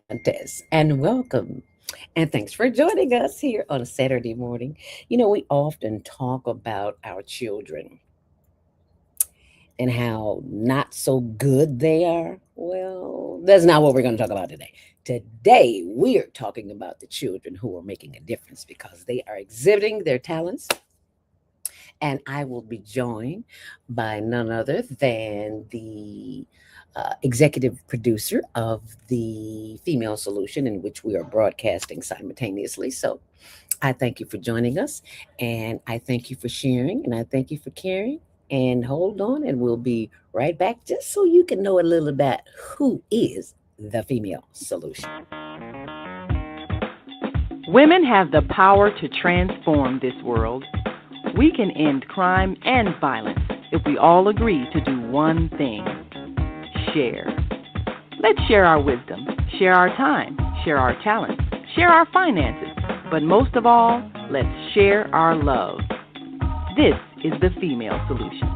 Contest, and welcome. And thanks for joining us here on a Saturday morning. We often talk about our children and how not so good they are. Well, that's not what we're going to talk about today. Today, we're talking about the children who are making a difference because they are exhibiting their talents. And I will be joined by none other than the executive producer of the Female Solution, in which we are broadcasting simultaneously. So I thank you for joining us, and I thank you for sharing, and I thank you for caring. And hold on, and we'll be right back just so you can know a little about who is the Female Solution. Women have the power to transform this world. We can end crime and violence if we all agree to do one thing: share. Let's share our wisdom, share our time, share our talents, share our finances, but most of all, let's share our love. This is the Female Solution.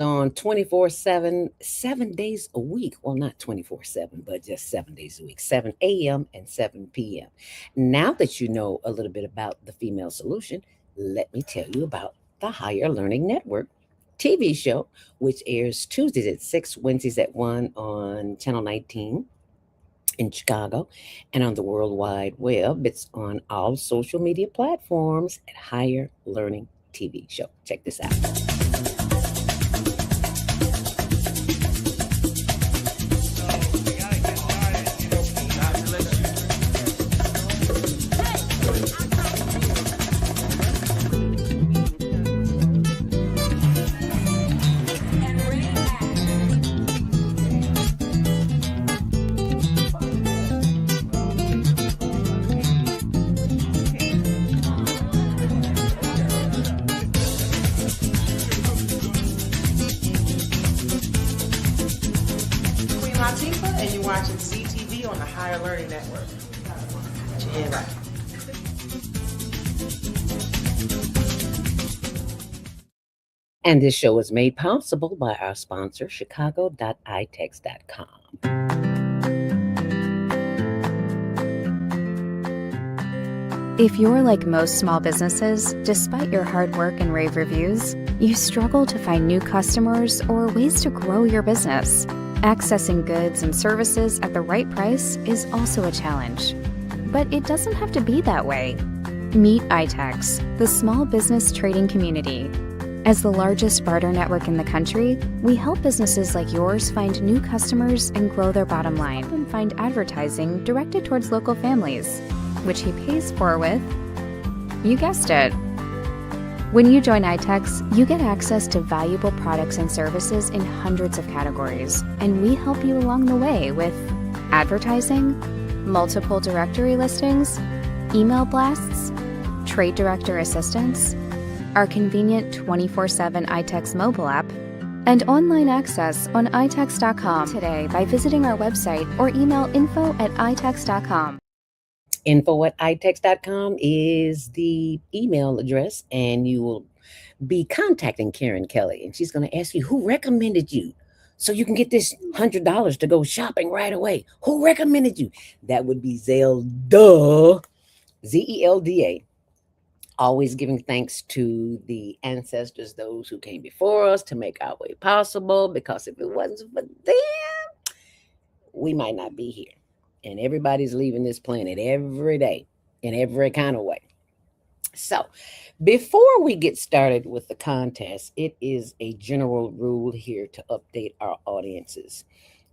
On 24/7, 7 days a week. Well, not 24/7, but just 7 days a week, 7 a.m. and 7 p.m. Now that you know a little bit about the Female Solution, let me tell you about the Higher Learning Network TV show, which airs Tuesdays at 6, Wednesdays at 1 on Channel 19 in Chicago, and on the World Wide Web. It's on all social media platforms at Higher Learning TV Show. Check this out. And you're watching CTV on the Higher Learning Network. Yeah, right. And this show is made possible by our sponsor, chicago.itex.com. If you're like most small businesses, despite your hard work and rave reviews, you struggle to find new customers or ways to grow your business. Accessing goods and services at the right price is also a challenge. But it doesn't have to be that way. Meet iTex, the small business trading community. As the largest barter network in the country, we help businesses like yours find new customers and grow their bottom line, and find advertising directed towards local families, which he pays for with, you guessed it. When you join iTex, you get access to valuable products and services in hundreds of categories, and we help you along the way with advertising, multiple directory listings, email blasts, trade director assistance, our convenient 24/7 iTex mobile app, and online access on itex.com today by visiting our website or email info@itex.com. Info@itex.com is the email address, and you will be contacting Karen Kelly, and she's going to ask you who recommended you so you can get this $100 to go shopping right away. Who recommended you? That would be Zelda, Zelda. Always giving thanks to the ancestors, those who came before us to make our way possible, because if it wasn't for them, we might not be here. And everybody's leaving this planet every day in every kind of way. So, before we get started with the contest, it is a general rule here to update our audiences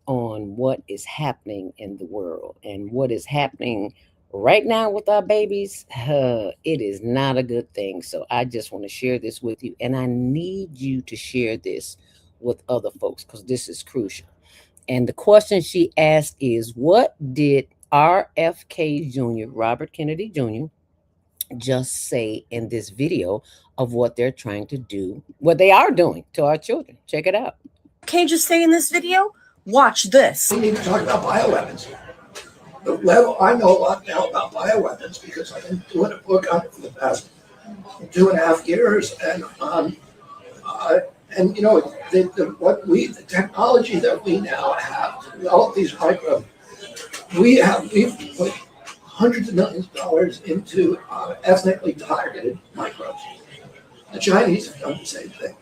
on what is happening in the world and what is happening right now with our babies. It is not a good thing. So, I just want to share this with you, and I need you to share this with other folks because this is crucial. And the question she asked is, what did RFK Jr., Robert Kennedy Jr., just say in this video of what they're trying to do, what they are doing to our children? Check it out. Can't you just say in this video? Watch this. We need to talk about bioweapons. The level, I know a lot now about bioweapons because I've been doing a book on it for the past 2.5 years, and And the technology that we now have to develop these microbes, we've put hundreds of millions of dollars into ethnically targeted microbes. The Chinese have done the same thing.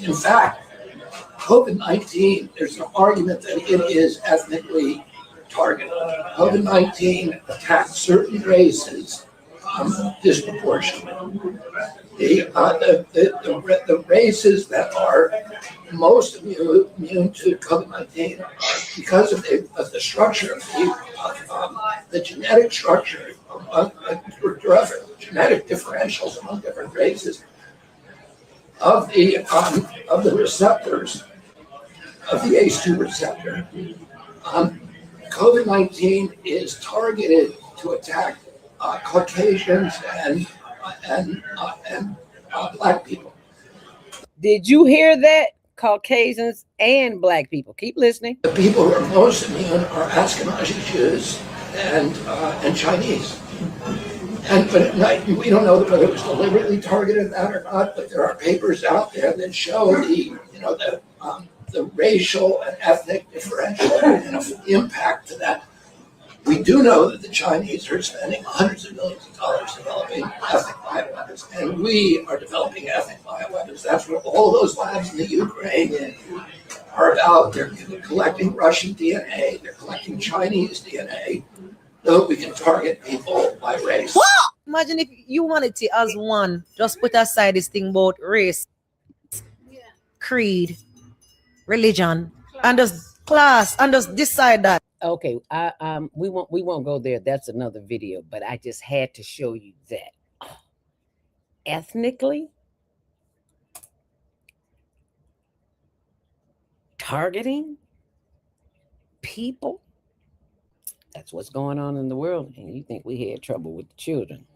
In fact, COVID-19, there's an argument that it is ethnically targeted. COVID-19 attacked certain races disproportionately. The races that are most immune to COVID-19 are because of the structure of the genetic structure of genetic differentials among different races of the receptors of the ACE2 receptor. COVID-19 is targeted to attack Caucasians and Black people. Did you hear that? Caucasians and Black people. Keep listening. The people who are most immune are Ashkenazi Jews and Chinese. But we don't know whether it was deliberately targeted that or not. But there are papers out there that show the racial and ethnic differential impact to that. We do know that the Chinese are spending hundreds of millions of dollars developing ethnic bioweapons, and we are developing ethnic bioweapons. That's what all those labs in the Ukraine are about. They're collecting Russian DNA, they're collecting Chinese DNA, so that we can target people by race. What? Imagine if humanity as one just put aside this thing about race, creed, religion, and just class, and just decide that. Okay, we won't go there. That's another video, but I just had to show you that ethnically targeting people. That's what's going on in the world, and you think we had trouble with the children?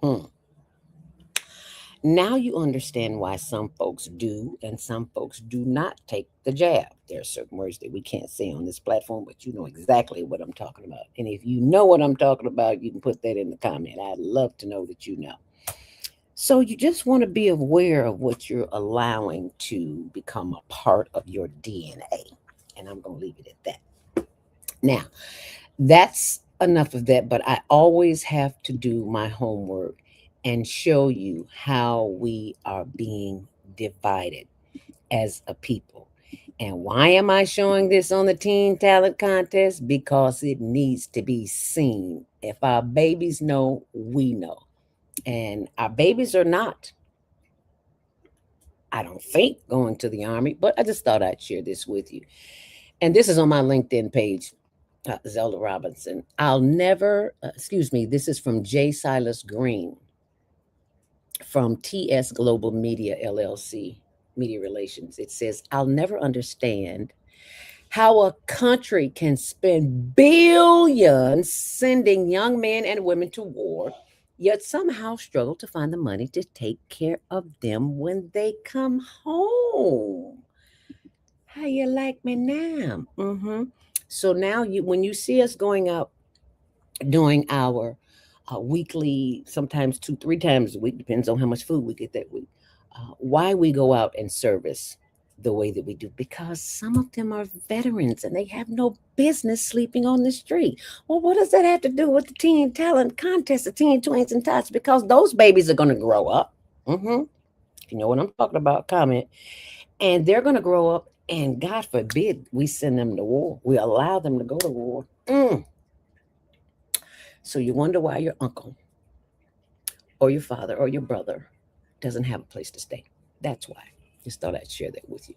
Now you understand why some folks do and some folks do not take the jab. There are certain words that we can't say on this platform, but you know exactly what I'm talking about. And if you know what I'm talking about, you can put that in the comment. I'd love to know that you know. So you just want to be aware of what you're allowing to become a part of your DNA. And I'm going to leave it at that. Now, that's enough of that, but I always have to do my homework and show you how we are being divided as a people. And why am I showing this on the Teen Talent Contest? Because it needs to be seen. If our babies know, we know. And our babies are not, I don't think, going to the Army, but I just thought I'd share this with you. And this is on my LinkedIn page, Zelda Robinson. This is from J. Silas Green from TS Global Media LLC, Media Relations. It says, I'll never understand how a country can spend billions sending young men and women to war, yet somehow struggle to find the money to take care of them when they come home. How you like me now? So now when you see us going out doing our weekly, sometimes 2-3 times a week, depends on how much food we get that week. Why we go out and service the way that we do? Because some of them are veterans and they have no business sleeping on the street. Well, what does that have to do with the Teen Talent Contest, the Teen Tweens and Tots? Because those babies are going to grow up. If you know what I'm talking about, comment. And they're going to grow up, and God forbid we send them to war. We allow them to go to war. So you wonder why your uncle or your father or your brother doesn't have a place to stay. That's why. Just thought I'd share that with you.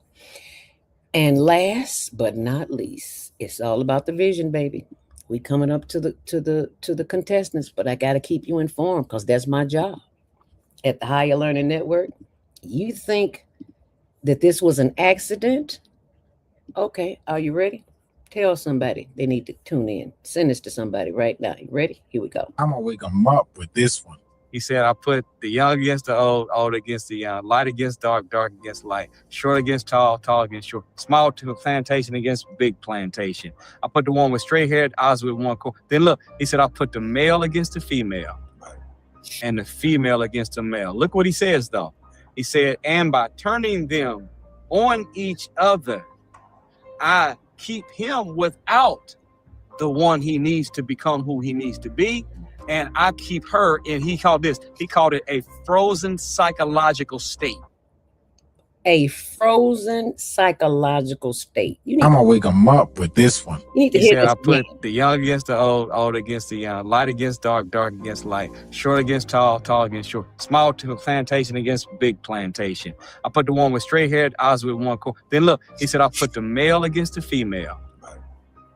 And last but not least, it's all about the vision, baby. We coming up to the contestants, but I got to keep you informed because that's my job at the Higher Learning Network. You think that this was an accident? Okay, are you ready? Tell somebody they need to tune in. Send this to somebody right now. You ready? Here we go. I'm gonna wake them up with this one. He said, I put the young against the old, old against the young, light against dark, dark against light, short against tall, tall against short, small to plantation against big plantation. I put the one with straight hair, eyes with one core. Then look, he said, I put the male against the female and the female against the male. Look what he says, though. He said, and by turning them on each other. I keep him without the one he needs to become who he needs to be. And I keep her, and he called it a frozen psychological state. A frozen psychological state. I'm gonna wake them up with this one. You need to He hear said, this I put again. the young against the old against the young, light against dark, dark against light, short against tall, tall against short, small to plantation against big plantation. I put the one with straight haired eyes with one core. Then look, he said, I put the male against the female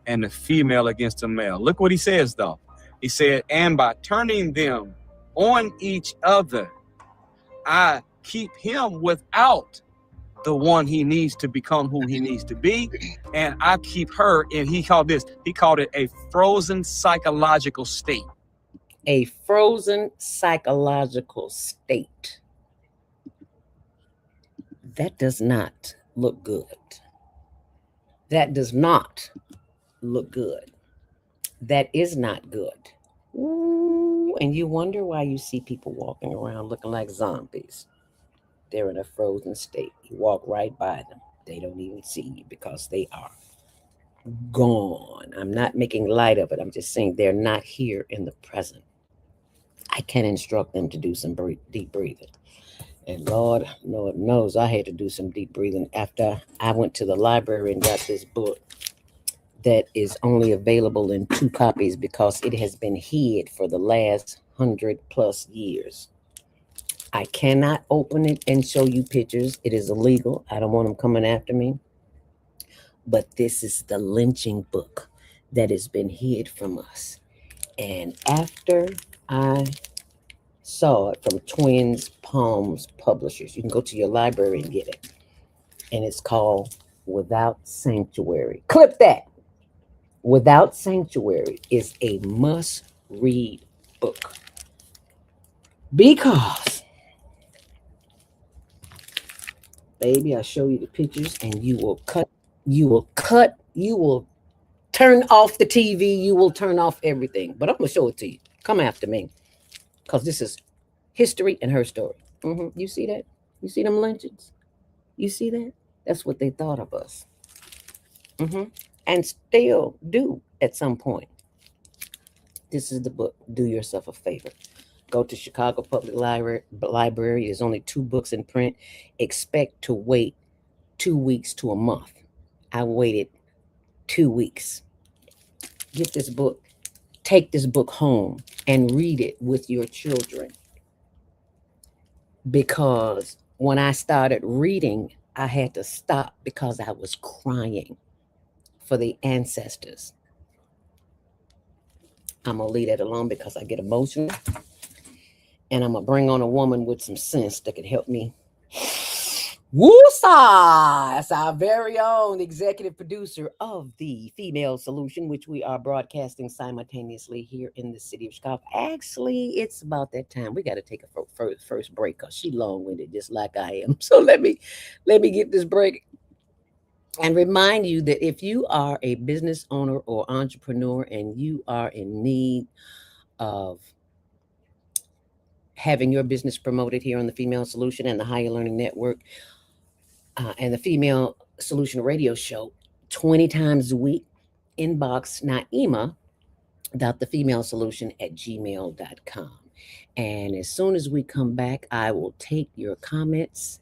and the female against the male. Look what he says, though. He said, and by turning them on each other, I keep him without the one he needs to become who he needs to be. And I keep her, and he called it a frozen psychological state. A frozen psychological state. That does not look good. That does not look good. That is not good. Ooh, and you wonder why you see people walking around looking like zombies. They're in a frozen state. You walk right by them. They don't even see you because they are gone. I'm not making light of it. I'm just saying they're not here in the present. I can instruct them to do some deep breathing. And Lord knows I had to do some deep breathing after I went to the library and got this book that is only available in 2 copies because it has been hid for the last 100+ years. I cannot open it and show you pictures. It is illegal. I don't want them coming after me. But this is the lynching book that has been hid from us. And after I saw it from Twins Palms Publishers, you can go to your library and get it. And it's called Without Sanctuary. Clip that. Without Sanctuary is a must-read book. Because, baby, I show you the pictures and you will turn off the TV, you will turn off everything. But I'm going to show it to you. Come after me. Because this is history and her story. You see that? You see them lynchings? You see that? That's what they thought of us. And still do at some point. This is the book. Do yourself a favor. Go to Chicago Public Library. There's only 2 books in print. Expect to wait 2 weeks to a month. I waited 2 weeks. Get this book. Take this book home and read it with your children. Because when I started reading, I had to stop because I was crying for the ancestors. I'm going to leave that alone because I get emotional. And I'm going to bring on a woman with some sense that can help me. Woosa! That's our very own executive producer of the Female Solution, which we are broadcasting simultaneously here in the city of Chicago. Actually, it's about that time. We got to take a first break because she's long-winded just like I am. So let me get this break and remind you that if you are a business owner or entrepreneur and you are in need of having your business promoted here on the Female Solution and the Higher Learning Network, and the Female Solution Radio Show 20 times a week, inbox naima.thefemalesolution@gmail.com. And as soon as we come back, I will take your comments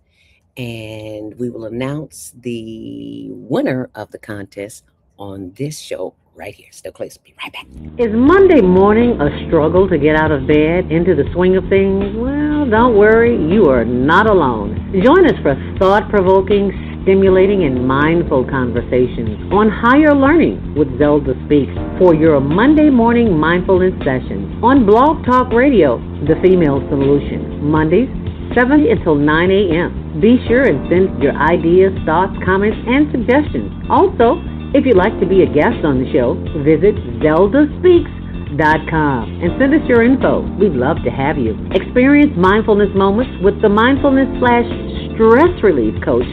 and we will announce the winner of the contest on this show right here. Still close. Be right back. Is Monday morning a struggle to get out of bed into the swing of things? Well, don't worry, you are not alone. Join us for thought-provoking, stimulating, and mindful conversations on higher learning with Zelda Speaks for your Monday morning mindfulness sessions on Blog Talk Radio, The Female Solution, Mondays, 7 until 9 a.m. Be sure and send your ideas, thoughts, comments, and suggestions. Also, if you'd like to be a guest on the show, visit ZeldaSpeaks.com and send us your info. We'd love to have you. Experience mindfulness moments with the mindfulness/stress relief coach,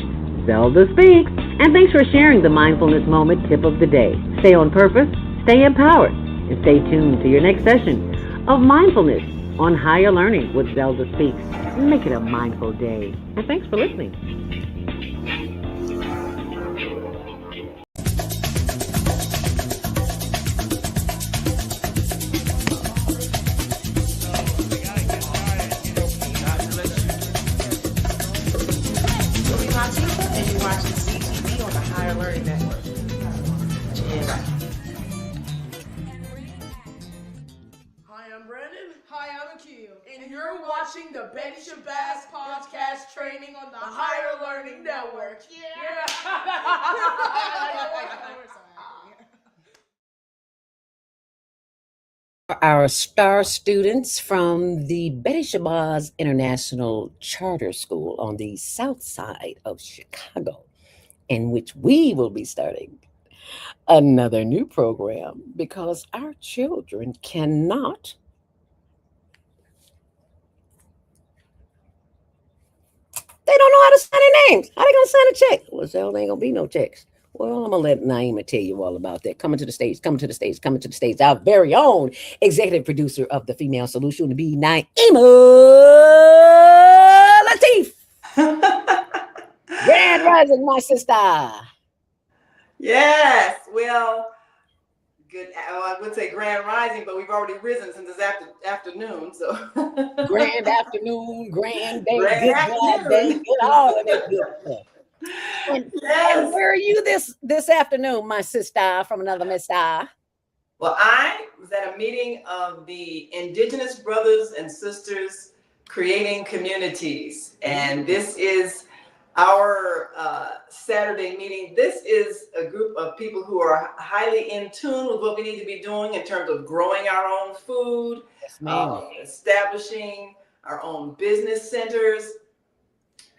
Zelda Speaks. And thanks for sharing the mindfulness moment tip of the day. Stay on purpose, stay empowered, and stay tuned to your next session of mindfulness on Higher Learning with Zelda Speaks. Make it a mindful day. And thanks for listening. Hi, I'm Akil, and you're watching the Betty Shabazz podcast training on the Higher Learning Network. Yeah. Our star students from the Betty Shabazz International Charter School on the south side of Chicago, in which we will be starting another new program because our children cannot. They don't know how to sign their names. How they gonna sign a check? Well, so there ain't gonna be no checks. Well, I'm gonna let Naima tell you all about that. Coming to the stage, coming to the stage, coming to the stage. Our very own executive producer of the Female Solution to be Naima Latif. Grand Rising, my sister. Yes, well, good. I would say grand rising, but we've already risen since it's afternoon. So Grand afternoon, grand day, grand good afternoon. God day, good all of that good stuff. And where are you this afternoon, my sister from another mister? Well, I was at a meeting of the Indigenous Brothers and Sisters Creating Communities, and this is our Saturday meeting. This is a group of people who are highly in tune with what we need to be doing in terms of growing our own food, establishing our own business centers,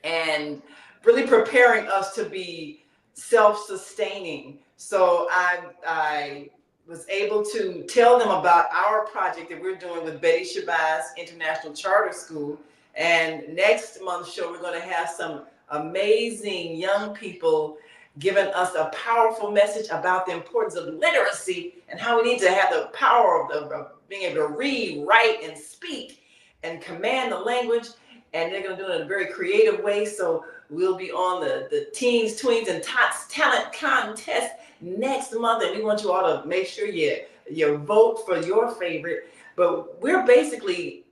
and really preparing us to be self-sustaining. So I was able to tell them about our project that we're doing with Betty Shabazz International Charter School. And next month's show, we're going to have some amazing young people giving us a powerful message about the importance of literacy and how we need to have the power of being able to read, write, and speak and command the language. And they're going to do it in a very creative way. So we'll be on the Teens, Tweens, and Tots talent contest next month. And we want you all to make sure you vote for your favorite. But we're basically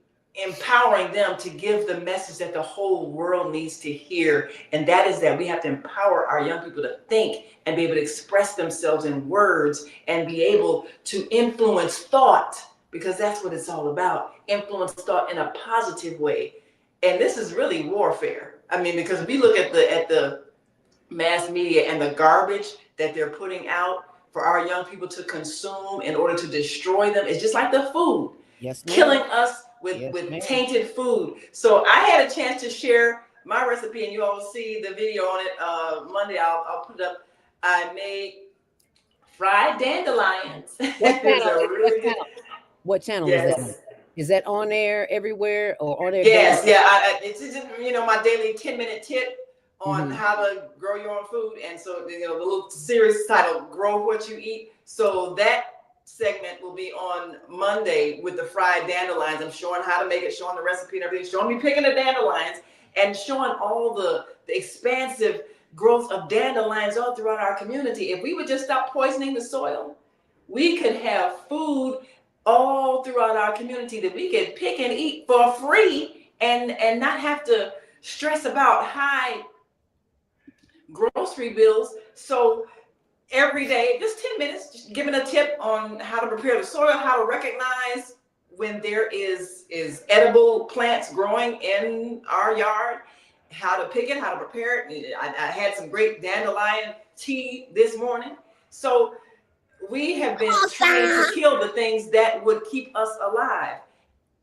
empowering them to give the message that the whole world needs to hear. And that is that we have to empower our young people to think and be able to express themselves in words and be able to influence thought, because that's what it's all about. Influence thought in a positive way. And this is really warfare. I mean, because we look at the mass media and the garbage that they're putting out for our young people to consume in order to destroy them. It's just like the food. Yes, ma'am. Killing us with tainted food. So I had a chance to share my recipe, and you all will see the video on it Monday. I'll put it up. I made fried dandelions. What channel is that? Is that on there everywhere or on there? Yes, it's just, my daily 10-minute tip on how to grow your own food. And so, the little series titled Grow What You Eat. So that segment will be on Monday with the fried dandelions. I'm showing how to make it, showing the recipe and everything, showing me picking the dandelions and showing all the expansive growth of dandelions all throughout our community. If we would just stop poisoning the soil, we could have food all throughout our community that we could pick and eat for free and not have to stress about high grocery bills. So every day, just 10 minutes, just giving a tip on how to prepare the soil, how to recognize when there is edible plants growing in our yard, how to pick it, how to prepare it. I had some great dandelion tea this morning. So we have been trained to kill the things that would keep us alive.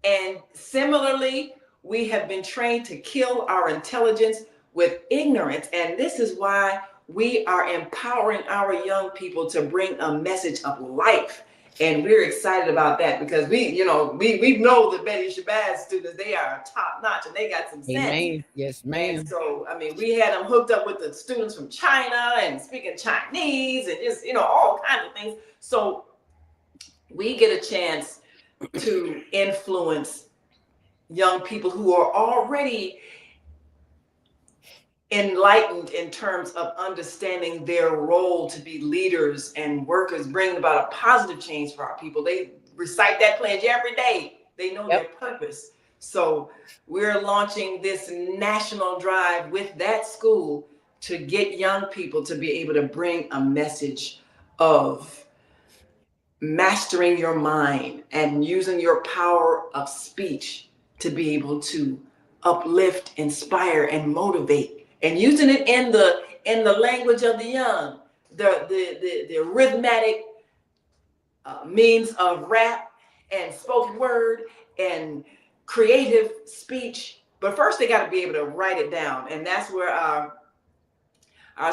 And similarly, we have been trained to kill our intelligence with ignorance. And this is why we are empowering our young people to bring a message of life. And we're excited about that because we know the Betty Shabazz students, they are top notch and they got some sense. Amen. Yes, ma'am. And so, we had them hooked up with the students from China and speaking Chinese and just, all kinds of things. So we get a chance to influence young people who are already enlightened in terms of understanding their role to be leaders and workers, bringing about a positive change for our people. They recite that pledge every day. They know their purpose. So we're launching this national drive with that school to get young people to be able to bring a message of mastering your mind and using your power of speech to be able to uplift, inspire, and motivate, and using it in the language of the young, the rhythmic means of rap and spoken word and creative speech. But first, they got to be able to write it down, and that's where our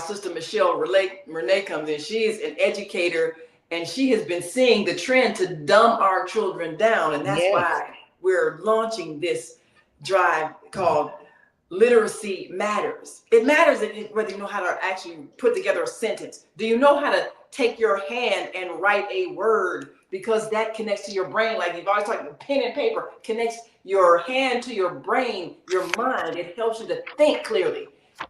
sister Michelle Renee comes in. She is an educator, and she has been seeing the trend to dumb our children down, and that's why we're launching this drive called Literacy Matters. It matters whether you know how to actually put together a sentence. Do you know how to take your hand and write a word? Because that connects to your brain. Like you've always talked about, pen and paper connects your hand to your brain, your mind. It helps you to think clearly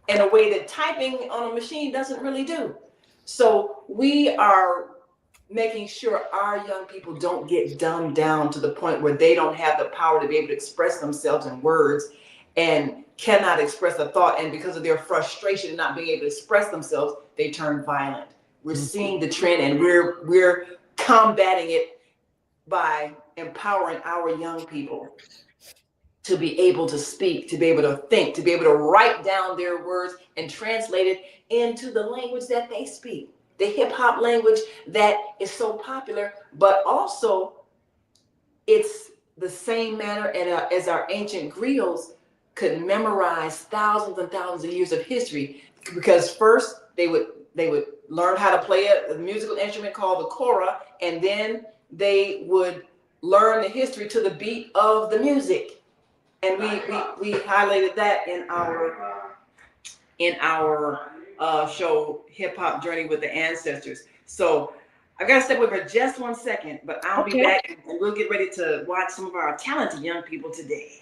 in a way that typing on a machine doesn't really do. So we are making sure our young people don't get dumbed down to the point where they don't have the power to be able to express themselves in words and cannot express a thought. And because of their frustration and not being able to express themselves, they turn violent. We're seeing the trend, and we're combating it by empowering our young people to be able to speak, to be able to think, to be able to write down their words and translate it into the language that they speak. The hip hop language that is so popular, but also it's the same manner as our ancient griots could memorize thousands and thousands of years of history, because first they would learn how to play a musical instrument called the kora, and then they would learn the history to the beat of the music. And we highlighted that in our show, Hip Hop Journey with the Ancestors. So I gotta step away for just 1 second, but I'll be back, and we'll get ready to watch some of our talented young people today.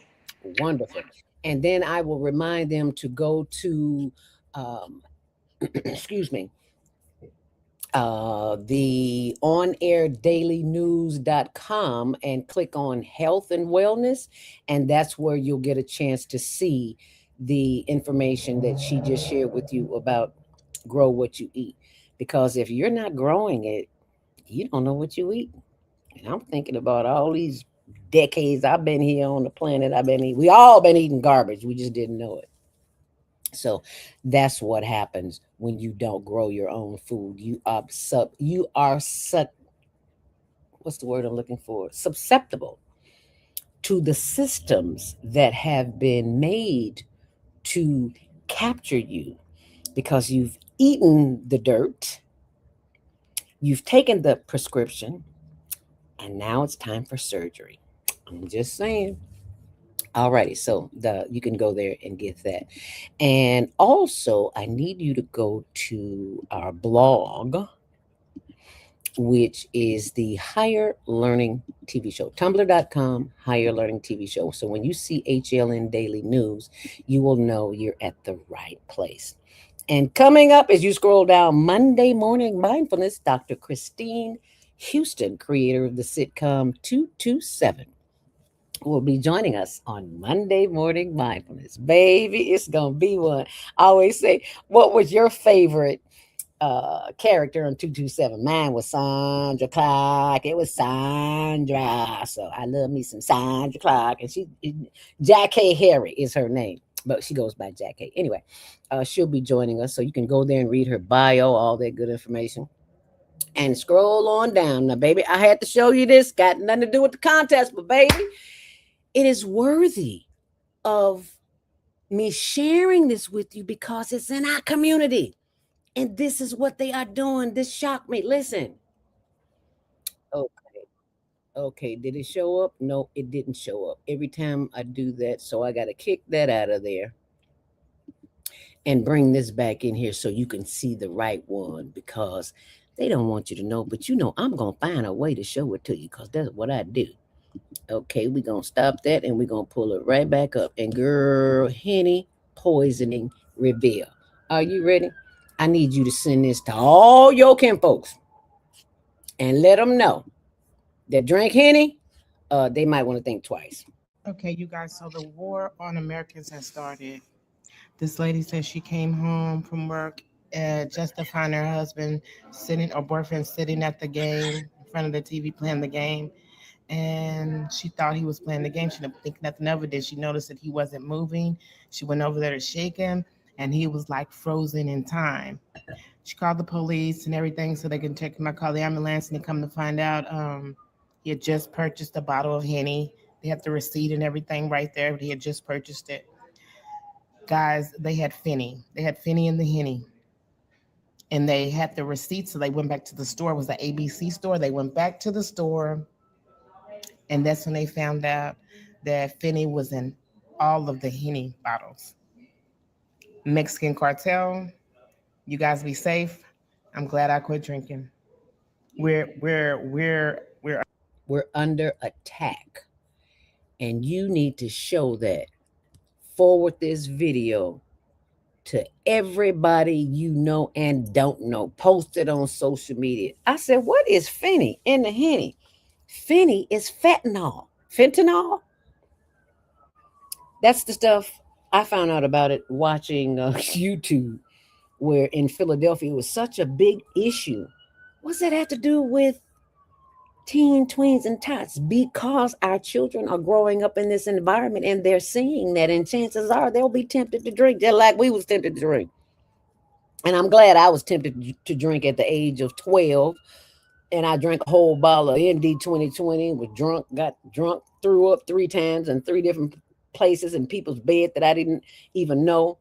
Wonderful. And then I will remind them to go to excuse me, the onairdailynews.com and click on health and wellness, and that's where you'll get a chance to see the information that she just shared with you about grow what you eat. Because if you're not growing it, you don't know what you eat. And I'm thinking about all these decades I've been here on the planet. We all been eating garbage. We just didn't know it. So that's what happens when you don't grow your own food. You are what's the word I'm looking for? Susceptible to the systems that have been made to capture you, because you've eaten the dirt, you've taken the prescription, and now it's time for surgery. I'm just saying. Alrighty, so you can go there and get that. And also, I need you to go to our blog, which is the Higher Learning TV Show, tumblr.com, Higher Learning TV Show. So when you see HLN Daily News, you will know you're at the right place. And coming up, as you scroll down, Monday Morning Mindfulness, Dr. Christine Houston, creator of the sitcom 227. Will be joining us on Monday Morning Mindfulness. Baby, it's going to be one. I always say, what was your favorite character on 227? Mine was Sandra Clark. It was Sandra. So I love me some Sandra Clark. And Jackie Harry is her name, but she goes by Jackie. Anyway, she'll be joining us. So you can go there and read her bio, all that good information. And scroll on down. Now, baby, I had to show you this. Got nothing to do with the contest, but baby, it is worthy of me sharing this with you because it's in our community. And this is what they are doing. This shocked me. Listen. Okay. Did it show up? No, it didn't show up. Every time I do that, so I got to kick that out of there and bring this back in here so you can see the right one, because they don't want you to know. But I'm going to find a way to show it to you, because that's what I do. Okay, we're going to stop that, and we're going to pull it right back up. And girl, Henny poisoning reveal. Are you ready? I need you to send this to all your kin folks and let them know that drink Henny, they might want to think twice. Okay, you guys, so the war on Americans has started. This lady said she came home from work just to find her husband or boyfriend sitting at the game front of the TV playing the game. And she thought he was playing the game. She didn't think nothing of it. Then she noticed that he wasn't moving. She went over there to shake him, and he was like frozen in time. She called the police and everything so they can check him. I called the ambulance, and they come to find out he had just purchased a bottle of Henny. They had the receipt and everything right there, but he had just purchased it. Guys, they had Finney. They had Finney in the Henny. And they had the receipt, so they went back to the store. It was the ABC store. They went back to the store, and that's when they found out that Finney was in all of the Henny bottles. Mexican cartel, you guys be safe. I'm glad I quit drinking. We're under attack, and you need to show that. Forward this video to everybody you know and don't know. Post it on social media. I said, what is Finney in the Henny? Finney is fentanyl. Fentanyl? That's the stuff I found out about it watching YouTube, where in Philadelphia it was such a big issue. What's that have to do with tweens, and tots? Because our children are growing up in this environment and they're seeing that, and chances are they'll be tempted to drink just like we was tempted to drink. And I'm glad I was tempted to drink at the age of 12, and I drank a whole bottle of ND 2020, was drunk, got drunk, threw up 3 times in 3 different places in people's bed that I didn't even know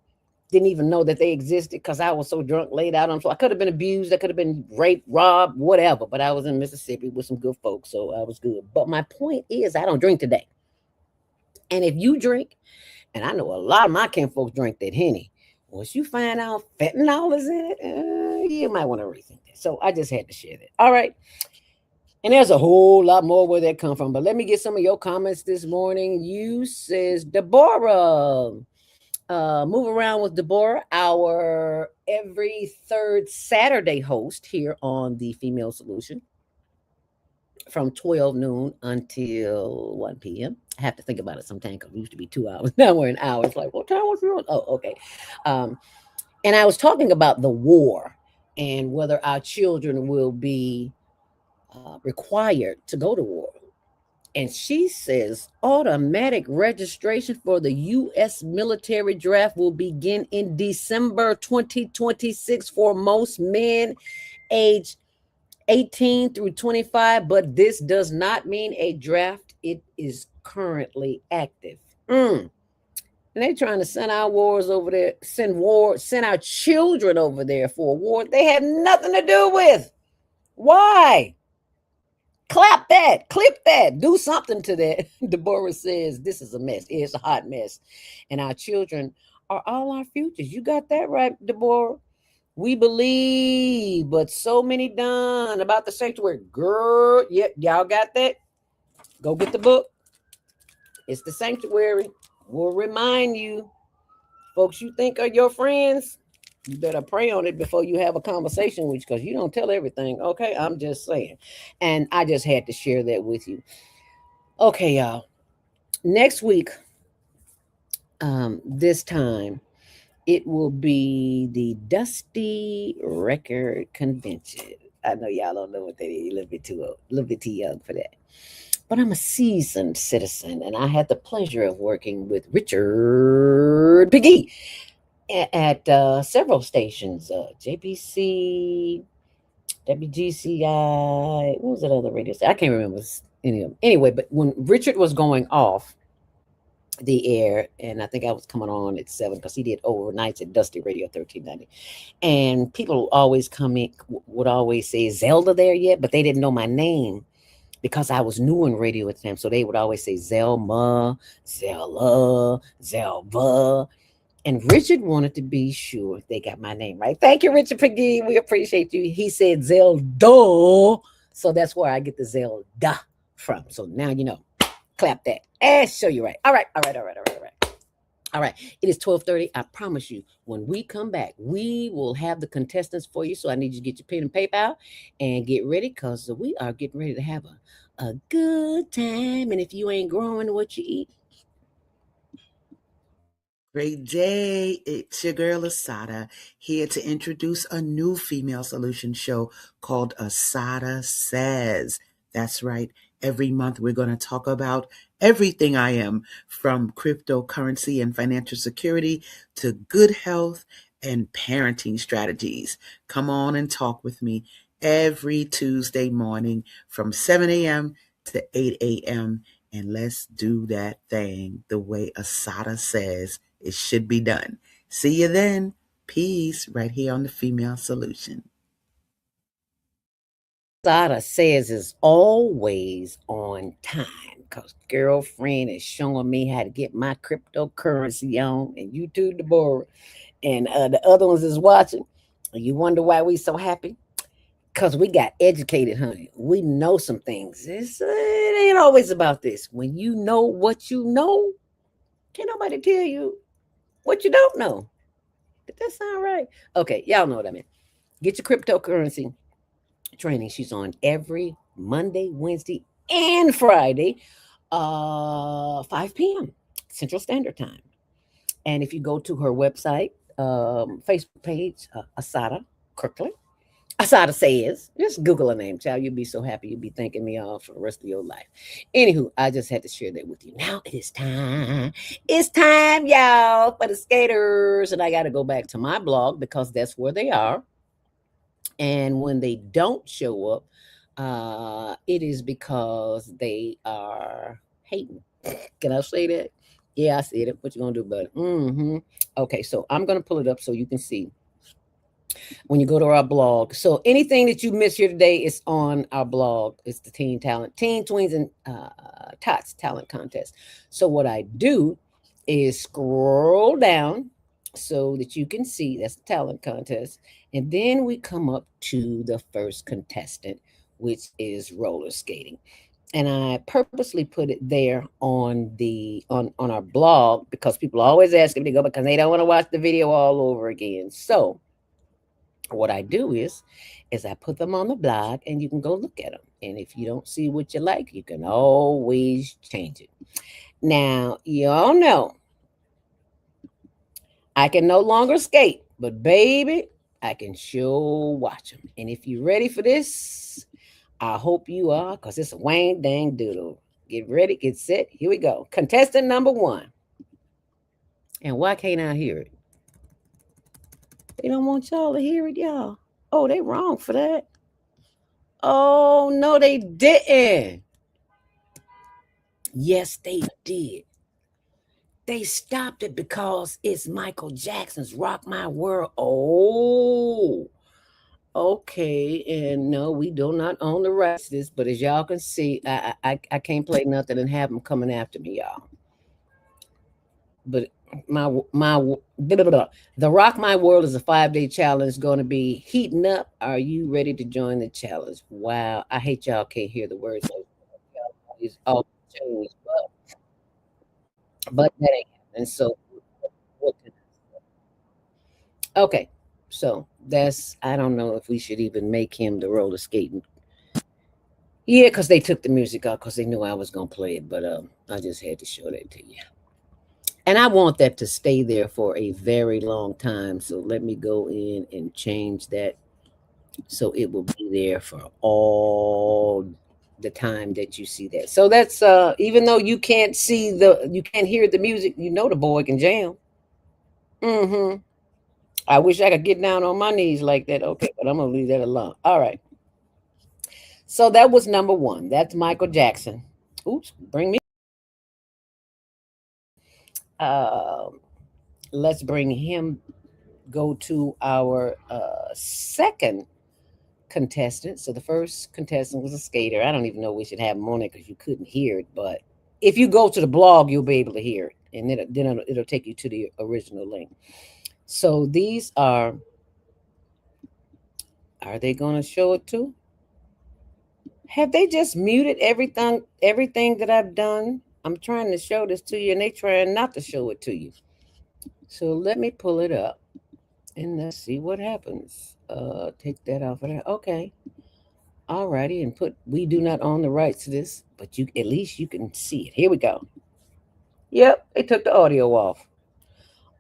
that they existed because I was so drunk, laid out on the floor. I could have been abused. I could have been raped, robbed, whatever. But I was in Mississippi with some good folks, so I was good. But my point is, I don't drink today. And if you drink, and I know a lot of my kinfolks drink that Henny, once you find out fentanyl is in it, you might want to rethink that. So I just had to share that. All right. And there's a whole lot more where that come from. But let me get some of your comments this morning. You says, Deborah. Move Around with Deborah, our every 3rd Saturday host here on the Female Solution from 12 noon until 1 p.m. I have to think about it sometime because we used to be 2 hours. Now we're an hour. It's like, what time was it? Oh, okay. And I was talking about the war and whether our children will be required to go to war. And she says automatic registration for the U.S. military draft will begin in December 2026 for most men aged 18 through 25. But this does not mean a draft. It is currently active. And they're trying to send our wars over there, send our children over there for a war they had nothing to do with. Why? Clap that, clip that, do something to that. Deborah says, this is a mess. It's a hot mess. And our children are all our futures. You got that right, Deborah. We believe, but so many done about the sanctuary. Girl, yep, y'all got that? Go get the book. It's the sanctuary. We'll remind you, folks you think are your friends, you better pray on it before you have a conversation with you, because you don't tell everything. Okay, I'm just saying. And I just had to share that with you. Okay, y'all. Next week, this time, it will be the Dusty Record Convention. I know y'all don't know what that is. You're a little bit too young for that. But I'm a seasoned citizen, and I had the pleasure of working with Richard Piggy at several stations, JPC, WGCI, what was that other radio station? I can't remember any of them. Anyway, but when Richard was going off the air, and I think I was coming on at 7 because he did overnights at Dusty Radio 1390, and people always would always say, Zelda there yet? But they didn't know my name because I was new in radio with them. So they would always say Zelma, Zella, Zelva. And Richard wanted to be sure they got my name right. Thank you, Richard Piggy. We appreciate you. He said Zelda. So that's where I get the Zelda from. So now you know. Clap that. And show you right. All right. All right. It is 12:30. I promise you, when we come back, we will have the contestants for you. So I need you to get your pen and paper out and get ready, because we are getting ready to have a good time. And if you ain't growing what you eat, Great day. It's your girl Asada here to introduce a new female solution show called Asada Says. That's right. Every month we're going to talk about everything I am, from cryptocurrency and financial security to good health and parenting strategies. Come on and talk with me every Tuesday morning from 7 a.m. to 8 a.m. And let's do that thing the way Asada says it should be done. See you then. Peace right here on the Female Solution. Asada says is always on time because girlfriend is showing me how to get my cryptocurrency on, and you too, Deborah, and the other ones is watching. You wonder why we so happy? Because we got educated, honey. We know some things. It ain't always about this. When you know what you know, can't nobody tell you what you don't know. Did that sound right? Okay, y'all know what I mean. Get your cryptocurrency training. She's on every Monday, Wednesday, and Friday, 5 p.m. Central Standard Time. And if you go to her website, Facebook page, Asada Kirkland, Asada Says, just Google her name, child. You'll be so happy. You'll be thanking me all for the rest of your life. Anywho, I just had to share that with you. Now it is time. It's time, y'all, for the skaters. And I got to go back to my blog because that's where they are. And when they don't show up, it is because they are hating. Can I say that? Yeah, I said it. What you gonna do about it? Okay, so I'm gonna pull it up so you can see when you go to our blog. So anything that you miss here today is on our blog. It's the Teen Tweens and Tots Talent Contest. So what I do is scroll down so that you can see that's the talent contest. And then we come up to the first contestant, which is roller skating. And I purposely put it there on our blog because people always ask me to go because they don't want to watch the video all over again. So what I do is I put them on the blog and you can go look at them. And if you don't see what you like, you can always change it. Now, you all know I can no longer skate, but baby, I can sure watch them. And if you're ready for this, I hope you are, because it's a wang dang doodle. Get ready, get set. Here we go. Contestant number 1. And why can't I hear it? They don't want y'all to hear it, y'all. Oh, they wrong for that. Oh, no, they didn't. Yes, they did. They stopped it because it's Michael Jackson's Rock My World. Oh, okay. And no, we do not own the rights to this, but as y'all can see, I can't play nothing and have them coming after me, y'all. But the Rock My World is a 5-day challenge going to be heating up. Are you ready to join the challenge? Wow, I hate y'all can't hear the words. It's all changed, but that ain't happening. So what can I say? Okay, so that's, I don't know if we should even make him the roller skating. Yeah, because they took the music out because they knew I was gonna play it, but I just had to show that to you. And I want that to stay there for a very long time. So let me go in and change that so it will be there for all the time that you see that. So that's even though you can't you can't hear the music, you know the boy can jam. I wish I could get down on my knees like that. Okay, but I'm gonna leave that alone. All right. So that was number 1. That's Michael Jackson. Oops, bring me. Let's bring him, go to our second contestant. So the first contestant was a skater. I don't even know we should have him on it because you couldn't hear it. But if you go to the blog, you'll be able to hear it. And then it'll take you to the original link. So these are they going to show it too? Have they just muted everything that I've done? I'm trying to show this to you and they trying not to show it to you. So let me pull it up and let's see what happens. Take that off of there. Okay. All righty. And we do not own the rights to this, but at least you can see it. Here we go. Yep. They took the audio off.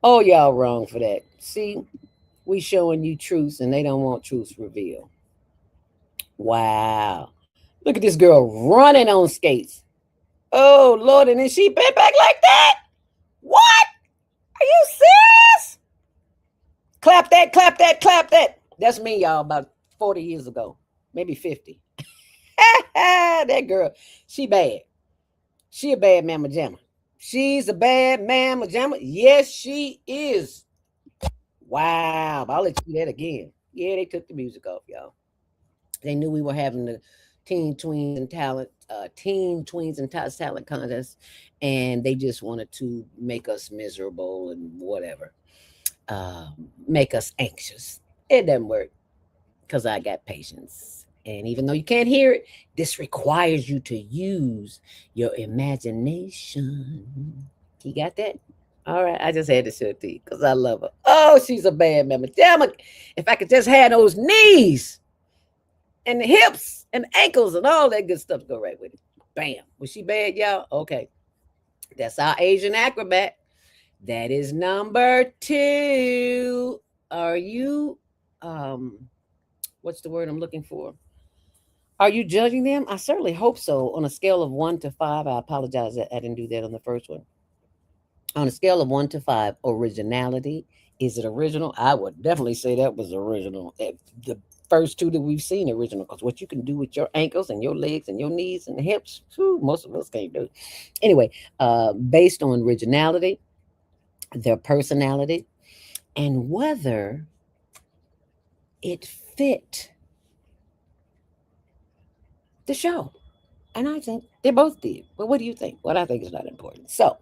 Oh, y'all wrong for that. See, we showing you truths and they don't want truths revealed. Wow. Look at this girl running on skates. Oh, Lord, and then she bent back like that? What? Are you serious? Clap that, clap that, clap that. That's me, y'all, about 40 years ago, maybe 50. That girl, she bad. She a bad mamma jamma. She's a bad mamma jamma. Yes, she is. Wow. I'll let you do that again. Yeah, they took the music off, y'all. They knew we were having the Teen Tweens and Tots talent contest, and they just wanted to make us miserable and whatever, make us anxious. It doesn't work because I got patience. And even though you can't hear it, this requires you to use your imagination. You got that? All right, I just had to show it to you because I love her. Oh, she's a bad mamma jamma. If I could just have those knees and the hips and ankles and all that good stuff go right with it. Bam. Was she bad, y'all? Okay. That's our Asian acrobat. That is number 2. Are you, what's the word I'm looking for? Are you judging them? I certainly hope so. On a scale of 1 to 5, I apologize that I didn't do that on the first one. On a scale of 1 to 5, originality. Is it original? I would definitely say that was original. The first 2 that we've seen original, because what you can do with your ankles and your legs and your knees and the hips, most of us can't do. Anyway, based on originality, their personality, and whether it fit the show. And I think they both did. But what do you think? What I think is not important. So